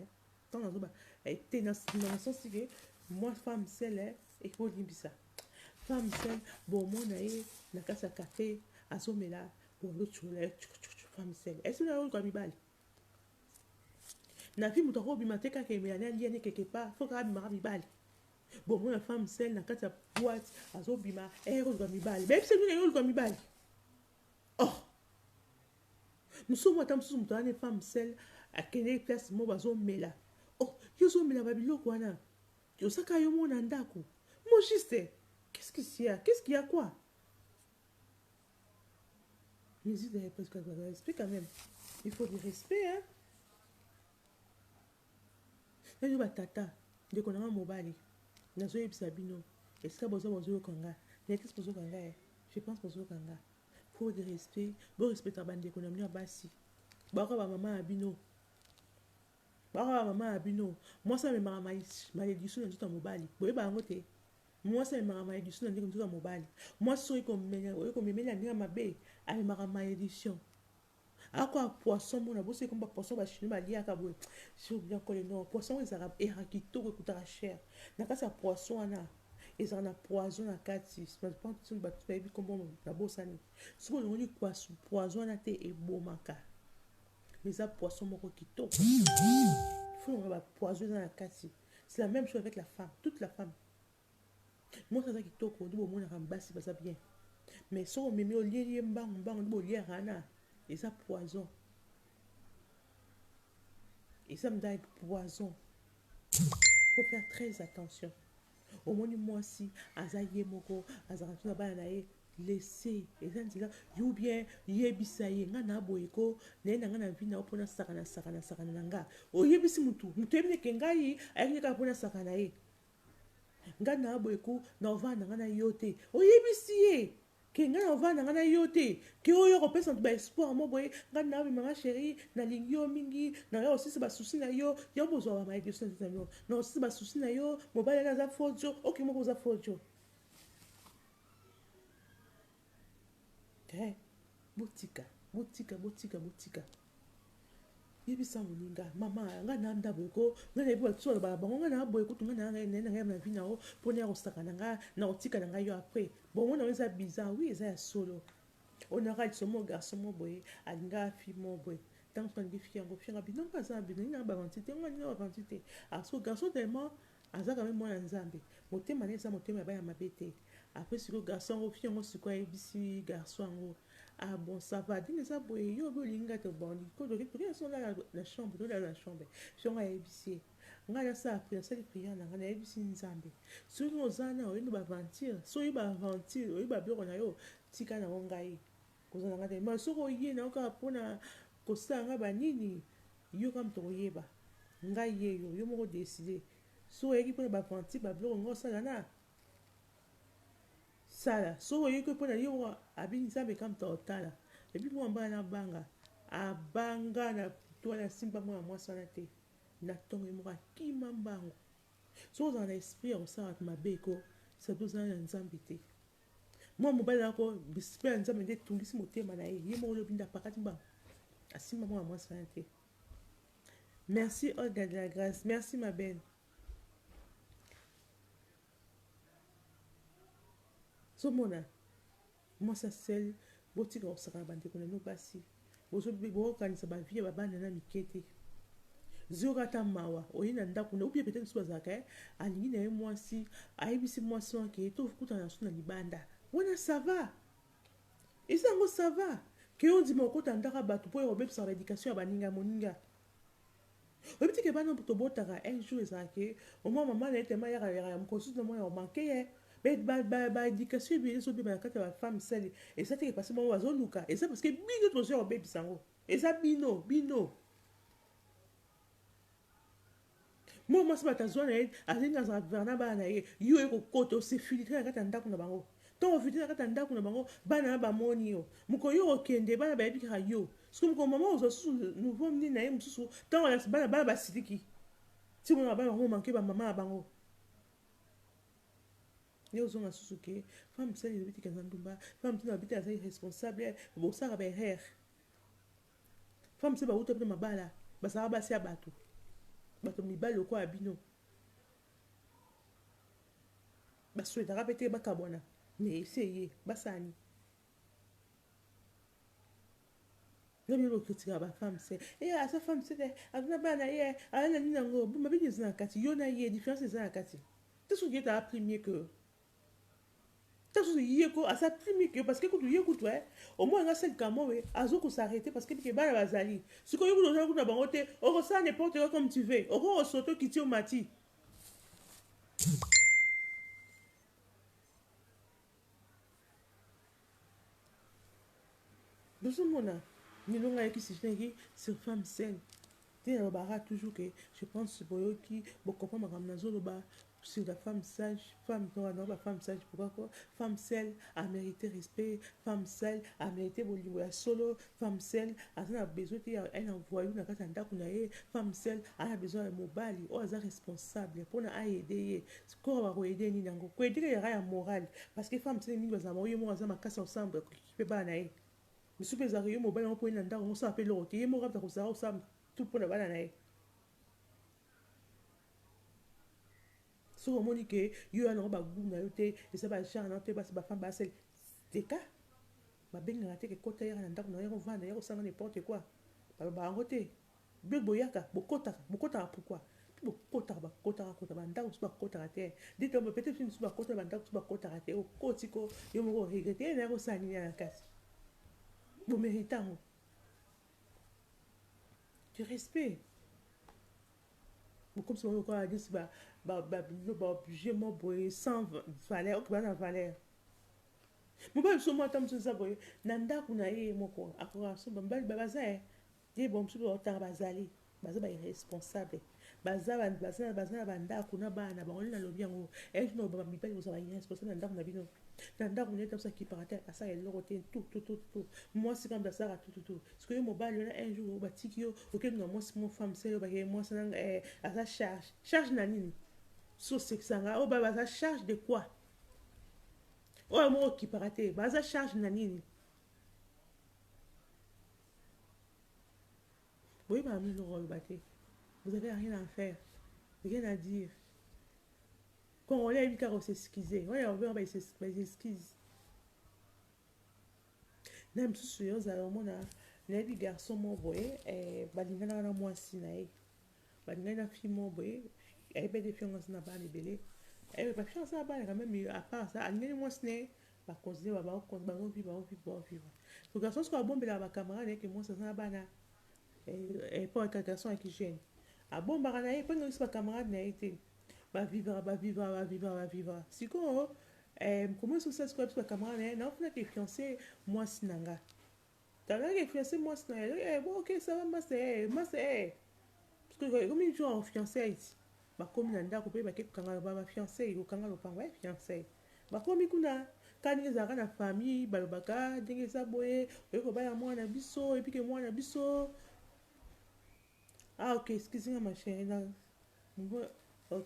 tant na zoba était dans sens que moi femme seule et faut limbisa femme seule bon moi na kasa café azomela bon l'autre femme seule est-ce que na ko mibali na vie mutu ko bimate ka ke me na liane quelque part faut ka bimara mibali. Bon, moi, la femme seule, dans la boîte, à Zobima, elle est mibali. Même si nous sommes mibali. Oh! Nous sommes une femme seule, à quelle place, moi, Zomela. Oh, yo Zomela, Babilo, quoi, là? Yo, ça, quand yo, mon andako. Moi, juste, qu'est-ce qu'il y a? Qu'est-ce qu'il y a quoi? Mais il y a presque de respect quand même. Il faut du respect, hein? Et nous, tata, dès qu'on a un mobile. Nazo yebisa bino est-ce que bozo kanga n'était bozo kanga je pense bozo kanga faut de respect bon respect ta bande économie à basi bako ba maman abino moi ça me mara malédiction dans tout mobile boye ba ngote moi ça me mara malédiction dans tout mobile moi so ko mena ndinga mabe ale mara malédiction akwa poisson mona bosse comme poisson ba chinu ba liaka boye sur bien collé non poisson ils arabes et rakito ko coûtera cher na kasa poisson ana ils en a poison na kati je pense que ba tu comme na bosani si on dit poison na te e bomaka mais ça poisson moko kitoko faut on va poison na kati c'est la même chose avec la femme toute la femme moi ça kitoko on dit bon mona rambasi ba ça bien mais so on me met au lié mbang bo lié rana Et ça poison. Et ça me donne poison. Faut faire très attention. Au moins moi si azaye moko azaratu na bana na ye laisser eza nzela yo bien yebisa ye nga na boyeko na nga na vina opona sakana na nga oyebisi mutu yebi ke ngai ayeki ka pona sakana ye nga na boyeko na ovanda nga na yo te oyebisi ye ke nga na ovanda nga na yo te ke oyo kopesa ba espoir mo boye nga na bima nga chérie na lingi yo mingi na yo aussi ba souci na yo yo bozwa ba maïdé sur na yo na aussi ba souci na yo mobile na za fojo OK mo za fojo botika yebisa moninga mama nga na nda boyeko nga na yebi batsuala bala bango nga na boyeko tunga na nga na vi na o mpona ya kosaka na nga na kotika na ngai yo apres bongo na yo eza bizarre oui eza ya solo onaka liso mo garçon mo boye alinga fi mo boye ntango tolingi fi yango fi yanga binongo aza bino nina bavantité nga nina bavantité aso garçon tellement aza quand même mwana nzambe motema na eza motema ya baya mabe te après sikoyo garçon yango fi yango sikoyo ayebisi garçon yango ah bon ça va dine eza boye yo bolinga te bon tokeasonga na chambre tolala na chambre fiongo ayebisi ngai nasala nasali priere na ngai nayebisi nzambe soki oza na oyendo baventure so oyi baaventure oyi babiloko na yo tika nango ngai kozala ngai te ma soki oye na okaka mpona kosala ngai banini yo kama tokoyeba ngai ye yo moko deside so oyeki mpona baventure babiloko ngo osala na sala so oyeki mpona yo abi nzambe kama totala ebi mwa mbala na banga abanga na toala asimba mwana mwasi wana te na ntongo moko akima mbango so ozala na esprit ya kosala bato mabe eko sato ozala na nzambe te mwa mobali nako esprit ya nzambe nde etungisi motema na ye ye moko lobi nde apakati mbango asimba mwana mwasi wana te. Merci Olga de la Grâce, merci ma belle. Somona mwasi aseli botika kosaka na bandeko na no basi bozokanisa bavie babana na mike te zioka ata mawa oye na ndako na ubie pete mosusu bazalaka alingi na ye mwasi ayebisi mwasi wanke tokutana na so na libanda wana sava eza yango sava ke yo ndima okota ndaka bato mpo obebisaka baéducation ya baninga moninga oyebi tike bana tobotaka un jour ezalake omwa mama na ye tema yaka ya mokosusu na mwana omanke ye baéducation ebele ezobeba na kati ya bafemme sele eza teke pasi bango bazoluka eza parceke bino tozoya kobebisa yango eza bino mo mwasi bato azwa na ye alingi azala verna bana na ye yo ekokota osefiltre na kati ya ndako na bango ntongo ofiltre na kati ya ndako na bango bana na bamoni yo moko yo okende bana bayebi kaka yo soki moko mama ozwa susu nouveau mnini na ye mosusu ntango bana basiliki ti mona bana bango manke bamama na bango ye ozonga susu ke femme mosali elobi tika ndumba femme mosali babi te azali responsable bosaka baerreur femme mosali bauta mpe mabala basaka basi ya bato mibali lokola bino baswetaka mpe te bakabwana me esi eye basani nga bino lokritika bafemme se asa femme se te azona bana na ye aza na nini yango mabini eza na kati yo na ye différence eza na kati te soki ete appris mieux que taso yeko asa primi que parce que kutu yekutu au moins nga sel kamowe azoko s'arrêter parce que bike bana bazali siko yekutu na kuna bango te oko ça n'importe quoi comme tu veux oko soto kiti o mati doso mona nilonga yeki sifneki sur femme saine te na bara toujours que je pense boyoki bokopa makambo nazoloba sur la femme sage, femme non, femme sage, pourquoi quoi? Femme seule a mérité respect, femme seule a mérité bolingo ya solo, femme seule a besoin de elle envoyer na kata ndako na ye, femme seule a besoin de mobali, o aza responsable pour na aider, ko ba ko aider ni nango, ko aider ya ya morale parce que femme seule mingi bazama yo mo azama kasa ensemble ko pe ba na ye. Misu pe za yo mobali on po na ndako on sa pe lo te, ye mo rapta ko sa ensemble tout pour na bana na ye. So omoni ke yo ana bagu na yo te esa ba genre na te basi ba femme basel teka babenga te ke kota ya na ndako na yo vanda ya kosanga n'importe quoi ba ngote be boyaka bokota pourquoi bokota ba ndako so ba kota te dit on peut-être une so ba kota ba ndako so ba kota te o kotiko yo mo regretter na ko sani na kasi bo méritant du respect. Comme si on a dit, obligé, moi, boy, sans valeur, ok, pas valeur. Mon père, je suis tam ça, boy. Nanda, qu'on a eu, mon quoi, à quoi, ça, baza, dit, bon, je suis au temps, bazali, baza, irresponsable. Baza, banda, qu'on a bana, on a le bien, et je n'ai pas mis pas, vous avez irresponsable, nanda, on a bien. Nanda, on est comme ça qui paraît, à ça, elle le retient tout. Moi, c'est comme ça, tout. Parce que mon bal, un jour, au batikio, auquel moi, c'est mon femme, c'est moi, c'est à sa charge. Charge nanine. So, c'est que ça, oh, bah, ça charge de quoi? Oh, moi, qui paraît, bah, ça charge nanine. Oui, bah, nous, vous avez rien à faire, rien à dire. Quand on l'a vu, car on s'excuse. Ouais, on va s'excuse. Même si je suis alors, mon les garçons m'ont envoyé, balingana na moi si nae, balingana fille m'ont envoyé, et ben des filles on s'en a pas les bélés, et ben filles on s'en a pas quand même à part ça, alingana moi si nae, bah considérer bah vivre. Le garçon soit bon bela ba camarade que moi ça s'en a pas na, et pas un garçon avec hygiène. Ah bon bah nae, pas nous pas camarade nae été, bah vivre. Si quoi, comment ça se passe pas camarade nae, non faut que fiancé moi si nanga. T'as l'air d'influencer moi, c'est bon, ok, ça va, moi, c'est. Parce que comme ils jouent en fiancé ici, bah, comme il y a un coupé, bah, quelqu'un va fiancé, il va ouais, fiancé. Bah, comme il y a quand ils ont la famille, bah, le baga, dingue ça, boye, il faut pas moi, un bisso, et puis que moi, un bisso. Ah, ok, excusez-moi, ma chérie, là. Moi, un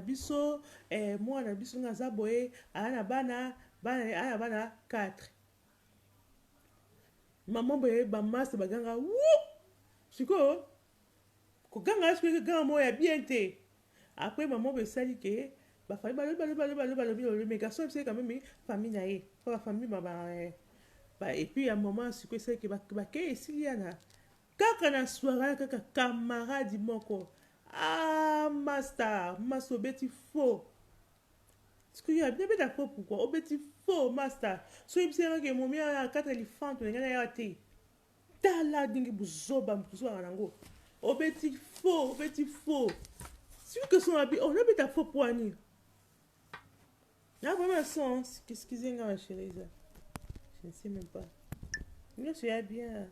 bisso, moi, un bisso, un zaboye, à bana, 4. Maman boye ba master baganga wou siko ko ganga siko ganga mo ya bien te après maman be sali ke ba famille ba mais garçon c'est quand même famille naé pas famille et puis à un moment siko c'est que ba ke siliana kaka na soirée kaka camarade moko ah master beti faux. Parce qu'il y a bien de faux pourquoi au beti faux master so il sait que mon mien a 4 éléphants ngana ya te tala dingi buzoba mpuzo nango obeti faux si que son habit on habite à faux poignée là vraiment sens excusez-moi ma chérie je ne sais même pas je suis bien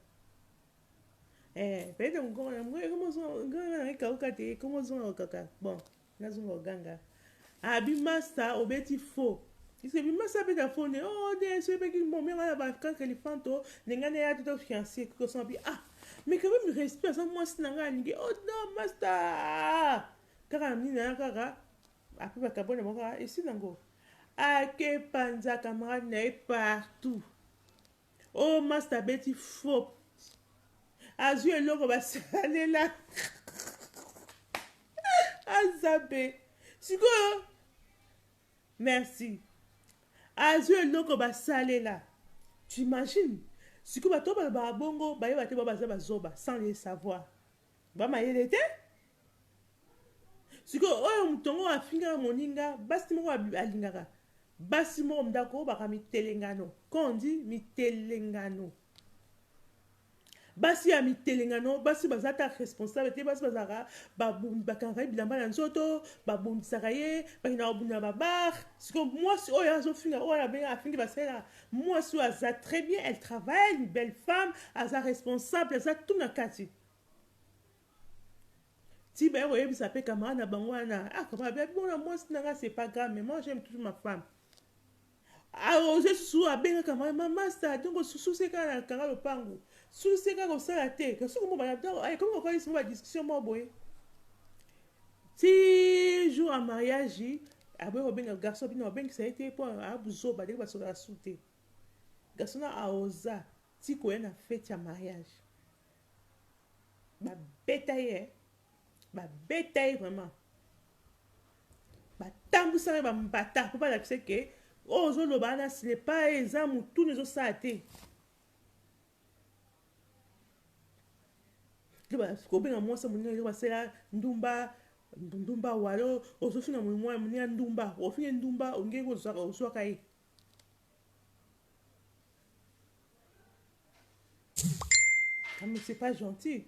peut-être encore comment sont comment sont kaka bon là sont ganga abi master obeti faux. C'est bien ça peut faux oh des c'est pas qu'il moment là ba quand éléphant n'engane ya tout fiancé que son habit ah mais quand même respect ça moi c'est nanga ngi oh non master kaka mina kaka après ba kabone mo kaka ici nango ah que panza camarade n'est partout oh master beti faux azu eloko ba sale là azabe siko merci azu eloko ba sale là tu imagines si que bato ba bongo ba yeba te ba za bazoba sans les savoir ba mayele te si que oyo mutongo afinga moninga basi moko alingaka basi moko ndako ba kami telengano quand on dit mitelengano basi ya mitelengano basi bazata responsable te basi bazaka bakanga bilamba na nzoto babundisaka ye bakina babunda babar siko mwasi oyo azofinga oyo abenga afingi basala mwasi oyo aza très bien elle travaille une belle femme aza responsable aza tout na kati ti baye koyebisa mpe camarade na bango wana camarade bona mwasi nanga c'est pas grave mais moi j'aime toujours ma femme ose susu abenga camarade mamasta donc susu seka na kanga lopango susu seka kosala te kasi komo comme kokoyisi mo badiscussion mo boye ti jour ya mariage aboyi kobenga garçon bino babengisa ye te mpo abuzoba ndenge basoka su te garçon na aoza ti koya na fete ya mariage babeta ye vraiment batambwisaka bambata mpo balakisa ke oyo ozoloba wana sile pa eza motuni ezosala te kobenga mwasi moninga basala ndumba walo ozofinga moninga ndumba ofinga ndumba ongeki ozwaka ye mais c'est pas gentil.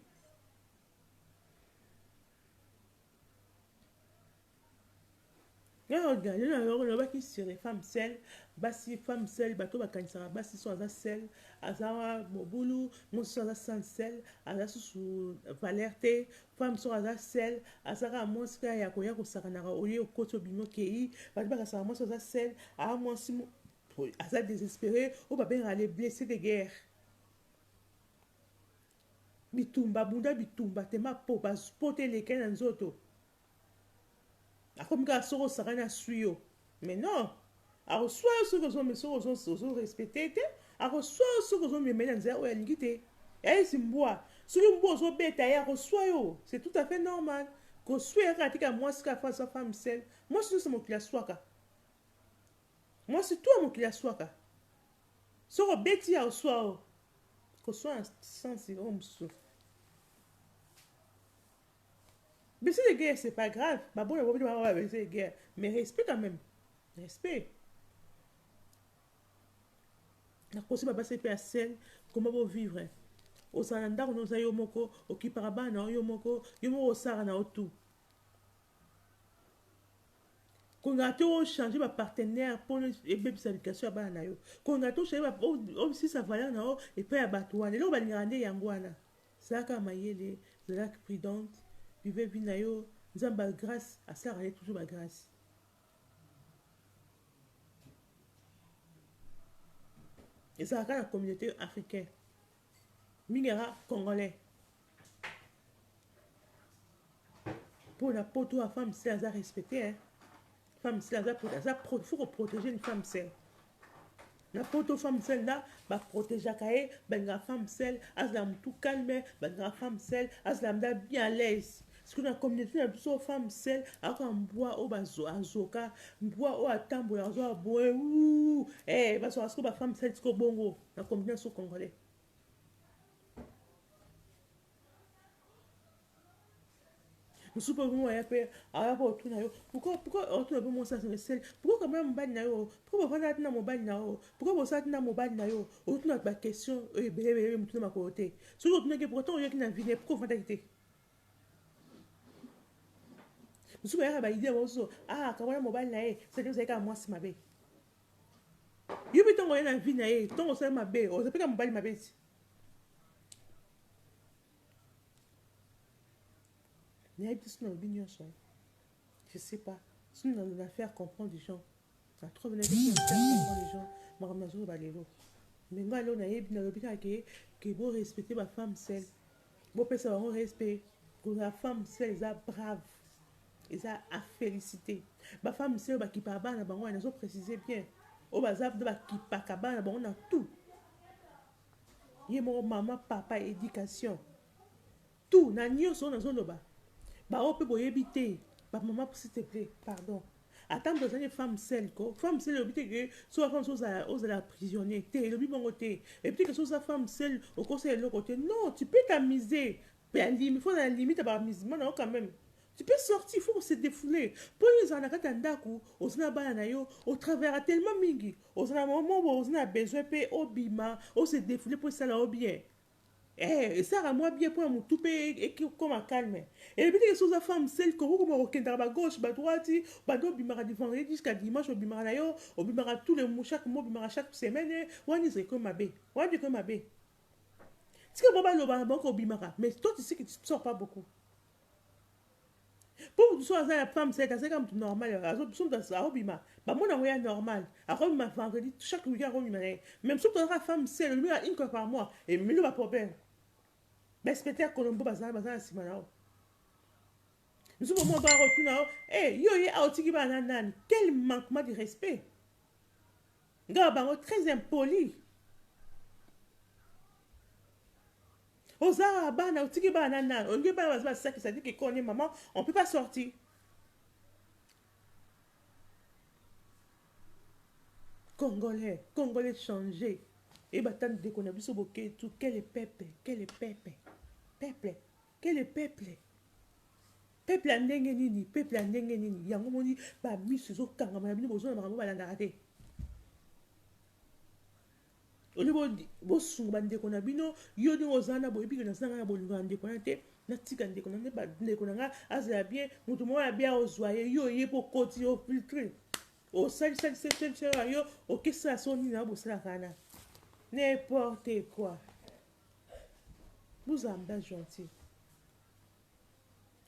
Regardez, on va qui sur les femmes seules, basi femmes seules, bateau bakanisara, basi so aza sel, aza mobulu, mon so aza sans sel, aza sous valerte, femme so aza sel, azara monska ya koya ko sakanara oye okoto bino kei, bato bakasara mon so aza sel, a mon si aza désespéré, ou ba ben aller blessé de guerre. Bitumba bunda bitumba tema po baspote leke na nzoto. Comme ça, soro sarana suyo. Mais non. Alors, soit ce que mais sont respectés, alors soit ce que sont mais maintenant, ouais, l'ingité. Et c'est moi. Ce que moi, je bête, c'est tout à fait normal. Que soit ratika moi, ce qu'a fait sa femme seule. Moi, c'est mon classe soaka. Moi, c'est toi mon classe soaka. Soro bête, ya soit. Que soit un sens, baisser les guerres, c'est pas grave. Ma bonne, on va baisser les guerres. Mais respect quand même. Respect. La conseil va passer par celle, comment vous vivre. Au Sananda, on a yomoko, au Kiparabana, yomoko, yomo Sarana, au tout. Qu'on a tout changé ma partenaire pour les bébés éducation à Banayo. Qu'on a tout changé aussi sa valeur, et puis à Batouane. Et là, on va aller à Yangwana. Ça, comme Mayele, de la prudente. Vivez vinayo, nous avons grâce à ça, on toujours la grâce. Et ça, la communauté africaine, Mingera congolais. Pour la poto à femme, c'est à respecter. Hein. Femme, c'est à faut protéger une femme seule. La poto femme seule là, va protéger la femme seule, à la tout calme, la femme seule, à la bien à l'aise. Parce que dans la communauté, il y a femmes seules, alors qu'on boit au bazo, à zoka, boit au atambo, à zoa, boé, ouh, eh, parce que la femme seule, c'est au bongo, dans la communauté congolais. Nous sommes pas vraiment à pourquoi on trouve mon ça c'est seul pourquoi quand même ban nayo pourquoi on va dans mon ban nayo pourquoi on ça dans mon ban nayo on trouve pas question et bébé tout ma côté sur l'autre que pourtant on y a qui n'a vu pourquoi on va t'arrêter. Nous sommes à idée aussi ah quand on mobile naé c'est que c'est qu'à moi c'est ma bé il peut t'envoyer dans vie naé ton c'est ma bé on sait pas mobile ma bé naé plus non opinion je sais pas si nous allons faire comprendre les gens la trop bien faire comprendre les gens ma ramazo balelo mais moi là on a bien l'hôpital que vous respecter ma femme seule vous pouvez savoir respect que la femme seule est brave et ça à féliciter ma femme seule qui parle bas on a précisé bien au bazar de qui pas cabane on a tout y mon maman papa éducation tout na nyonso na zoloba ba on peut éviter ba maman s'il te plaît pardon attendre dans une femme seule quoi femme seule obité que soit femme aux la prisonnier t'es le bon côté et puis que soit sa femme seule au conseil de l'autre côté non tu peux t'amuser mais il faut la limite à amusement non quand même tu peux sortir il faut se défouler pour les en akata ndaku osina bana na yo au travers tellement mingi osina moment où osina besoin pe obima o se défouler pour ça là au bien. Eh, ça à moi bien pour mon tout et comme un calme. Et puis les choses à femme celle que vous comme au gauche, à droite, bah do bimara du vendredi jusqu'à dimanche au bimara na yo, au bimara tous les mois chaque mois bimara chaque semaine, on dit comme ma bé. On dit comme ma bé. C'est que baba lo ba au bimara, mais toi tu sais que tu sors pas beaucoup. Pour que tu sois la femme c'est comme normal, alors sont dans ça au bimara. Bah moi on est normal. Alors ma vendredi chaque week-end au bimara. Même si tu as femme c'est le une fois par mois et mais le pas problème. Mais spectacle Colombo bazana simana. Nous sommes au bar retourner. Eh, yo ye autiki bananan. Quel manquement de respect. Gars bango très impoli. Ozara bana autiki bananan. On ne peut pas ça qui ça dit que quand on est maman, on peut pas sortir. Congolais changé. Et batan de qu'on a vu ce bouquet tout quel est peuple, peuple, quel est peuple. Peuple a ndenge nini peuple a ndenge nini yango moni ba misu zo kanga ma bino bozo na makambo balanda te Oli bosunga ndeko na bino yo ni ozana boyebi ke nazanga na bolingo ndeko na te natika ndeko na ba ndeko na nga azala bien mutu mo ya bien ozwa ye yo ye po koti yo filtre o sali yo okesa soni na bosala kana n'importe quoi. Vous êtes gentil.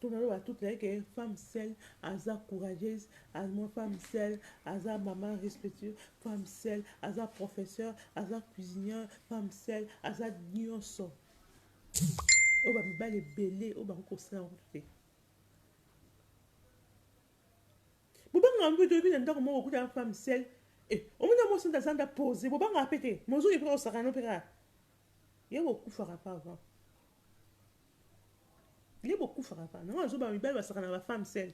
Tout le monde toute la femme seule, aza courageuse, aza femme seule, aza maman respectueuse, femme seule, aza professeur, aza cuisinière, femme seule, aza nyonso. O ba mibale ebele o ba kokosala te. Bobanga mpe toyebi na ndako moko okuta femme seule. Omona mo senda zanda pose, bobanga apete, mozo yepeka osaka no peka. Ye bokufaka pa avant. Il y a beaucoup de femmes. Non, je vais pas faire une femme seule.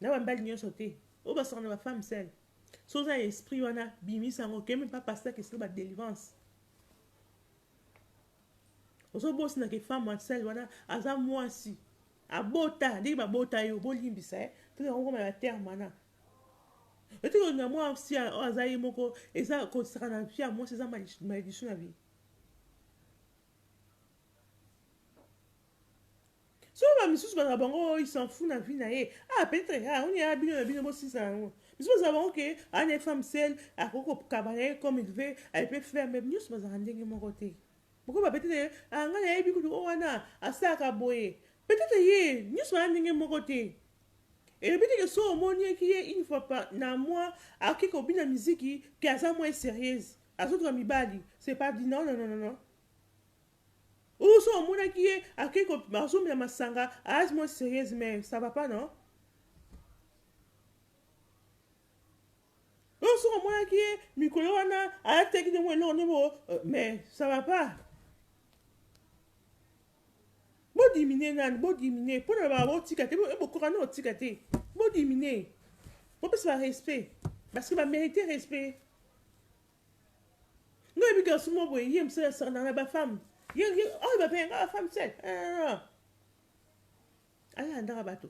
Là, on va pas sauter. On va faire une femme seule. Sans un esprit, on a bimi sans aucun, même pas passer que c'est la délivrance. On se bosse dans les femmes seule, on a à moi si. À bota, dès que bota yo bolimbi ça, tout le monde la terre mana. Et tout le moi aussi à azaï moko et ça quand ça na vie moi c'est ça malédiction la vie. So ba misusu ba bango ils s'en foutent na vie na ye. Ah peut-être on y a bien aussi ça. Mais si vous savez que une femme seule a koko cabaret comme il veut, elle peut faire même news ba za ndenge mon côté. Pourquoi ba peut-être nga na yebi kutu o wana asaka boye. Peut-être ye news ba ndenge mon côté. Et peut-être que so moni qui est une fois par na moi a qui copine la musique qui a ça moins sérieuse. A autres mi bali, c'est pas dit non. Ou so mona qui est à qui copine maso mi masanga a moins sérieuse mais ça va pas non? Ou so mona qui est mikolo wana a teki de moi non mais ça va pas. Bo diminuer pour ne pas tikate bo korano tikate bo diminuer bo pas faire respect parce que va mériter respect non et puis quand moi boy yem ça dans la femme il oh va payer la femme seule ala ndaka bato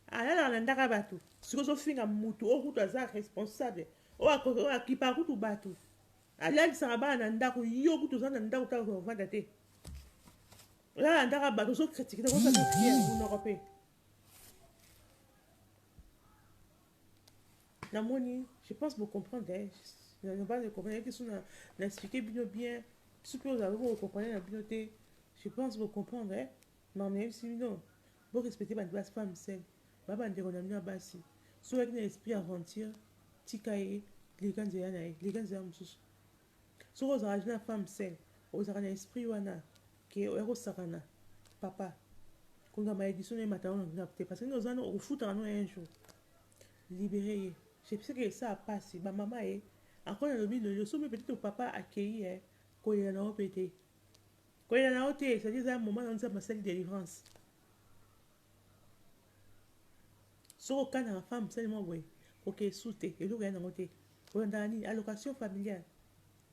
ala ndaka bato siko so finga mutu o kutu aza responsable o akipa kutu bato ala saraba na ndako yo kutu za na ndako ta ko vanda te. Là, on a bateau critique, on a crié en Europe. La monnaie, je pense vous comprendre. Je ne vais pas comprendre que si on a expliqué bien, si vous avez vous comprenez la bibliothèque, je pense vous comprendre. Mais même si non, vous respectez ma place femme seule, ma bande de renommée à Bassi. Soit avec un esprit aventure, tikaye, les gants de yanaï, les gants de yamsus. Soit vous avez une femme seule, vous avez un esprit wana. Que ero sakana papa konga maédition ne mata on ngapte parce que nous allons au foot en un jour libérer je sais que ça passe ba maman est encore le but de sommet peut-être papa accueilli ko il na opété ko il na oté c'est dire un moment on ça celle délivrance so kana femme seulement oui OK souté et le gars na oté on dani allocation familiale.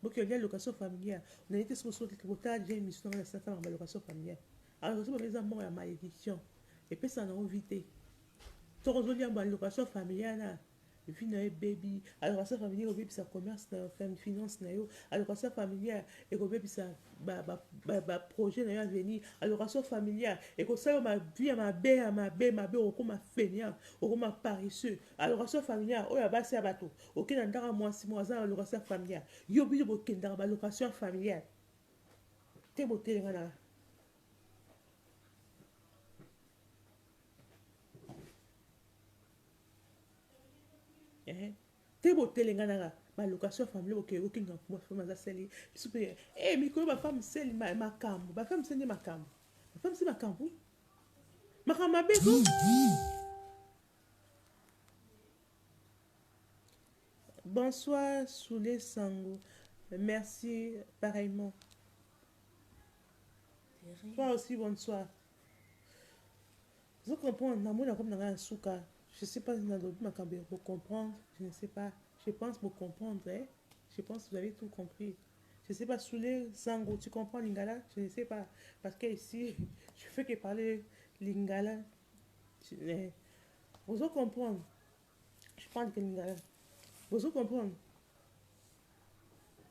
Donc il y a l'allocation familiale. On a été sur le côté de l'émission de la allocation familiale. Alors, c'est les amours à malédiction. Et puis, ça n'a évité. Tu as dit l'allocation familiale. Et puis, il y a baby. Allocation familiale, il y a commerce, finance. Allocation familiale, il y a projet à venir. Allocation familiale. Et comme ça, ma vie, ma belle, comme ma fainéant, comme ma paresseux. Allocation familiale, il y a bassé à bateau. Ok, dans un mois, 6 mois, allocation familiale. Il y a une allocation familiale. C'est beauté, là. Te bote lengana ma location familiale ok ok nga pour femme za seli super mi ko ba femme seli ma kambo ba femme seli ma kambo ba femme seli ma kambo ma kama beko bonsoir Soulé Sango merci pareillement toi aussi bonsoir je comprends namona comme dans un souka. Je ne sais pas si vous avez comprendre, je ne sais pas. Je pense que vous comprendrez. Je pense que vous avez tout compris. Je ne sais pas, Soulé, Sango, tu comprends Lingala? Je ne sais pas. Parce que ici, je fais que parler Lingala. Vous allez comprendre. Je parle de Lingala. Vous allez comprendre.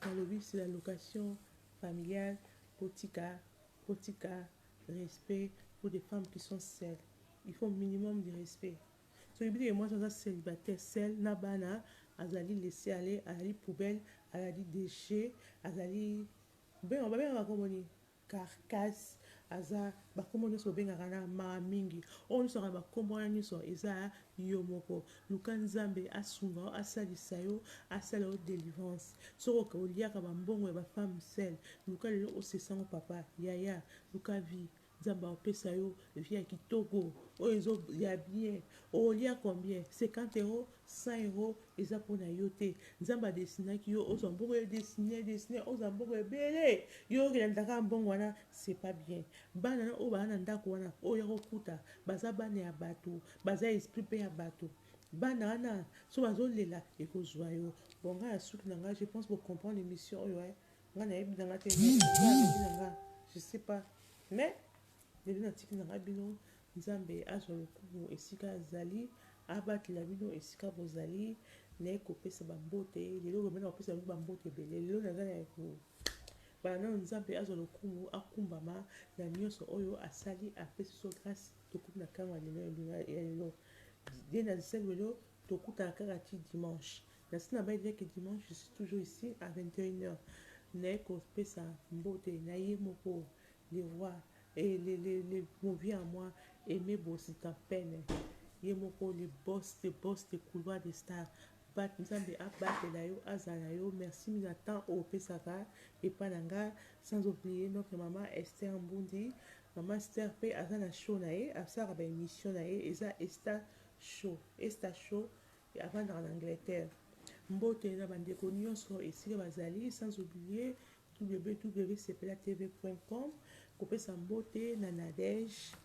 nalobi c'est la location familiale, potika, respect pour des femmes qui sont seules. Il faut un minimum de respect. So il dit que moi, je suis célibataire, seul, na bana, azali laisser aller, azali poubelle, azali déchet, azali ben on va bien raconter carcasse, aza bakombo nyonso obengaka na maa mingi oyo nyonso kaka bakombo wana nyonso eza yo moko. Luka nzambe asunga yo, asalisa yo, asala yo délivrance. Soki oliaka bambongo ya bafemme seule, luka lelo osesango papa yaya, luka vie nzambe apesa yo vie ya kitoko oyo ezo ya bien. Olia combien? 50 €, 100 €, eza mpona yo te. Nzambe adesinaki yo ozwa mbongo edesine ozwa mbongo ebele yo okelandaka mbongo wana, c'est pas bien. Bana na oyo baa na ndako wana oyo ya kokuta baza bana ya bato, baza esprit mpe ya bato. Bana wana so bazolela ekozwa yo. Bon nga ya suki na nga je pense bocomprendre émission oyo nga nayebi na nga te je sais pas mais lelo natiki na nga bino nzambe azwa lokumu esika azali abatela bino esika bozali naye kopesa bambote lelo komena kopesa bino bambote ebele lelo naza na bana nano nzambe azwa lokumu akumbama na nyonso oyo asali apesi so grâce tokuti na kanga ya lelo ye na zisali lelo tokutaka kaka ti dimanche nasi na bai que dimanche je suis toujours ici à 21 h naye kopesa mbote na ye moko les rois et les mauvais à moi aimer bosser ta peine ye moko les boss des couloirs des stars bat nzambe abatela yo azala yo merci mina temps opesaka epa na nga sans oublier notre maman Esther Mbundi. Maman Esther pe aza na show na ye asalaka baémission na ye eza Esther show avandaka na Angleterre. Mbote na bandeko nyonso esika bazali sans oublier www.sepelatv.com kopesa mbote na Nadège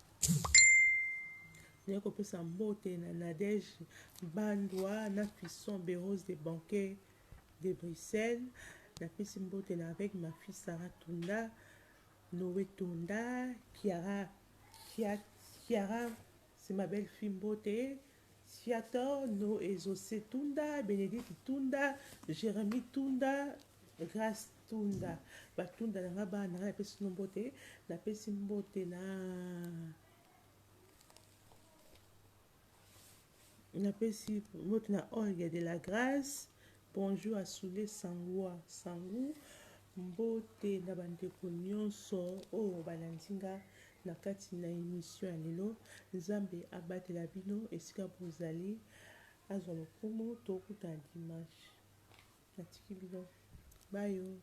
naye kopesa mbote na Nadège Bandwa na Fisson Berose de Banquet de Bruxelles. Napesi mbote na avec ma fille Sarah Tunda, Noé Tunda, Kiara c'est ma belle fille mbote, Siator, No Ezose Tunda, Bénédicte Tunda, Jérémy Tunda, Grâce Tunda. Batunda na nga bana napesi no mbote, napesi mbote na napesi mbote na Olga de la Grâce. Bonjour à Soulé Sangou mbote na bandeko nyonso oyo balandinga na kati na émission ya lelo. Nzambe abatela bino esika bozali azwa lokumu tokuta dimanche natiki bino bayo.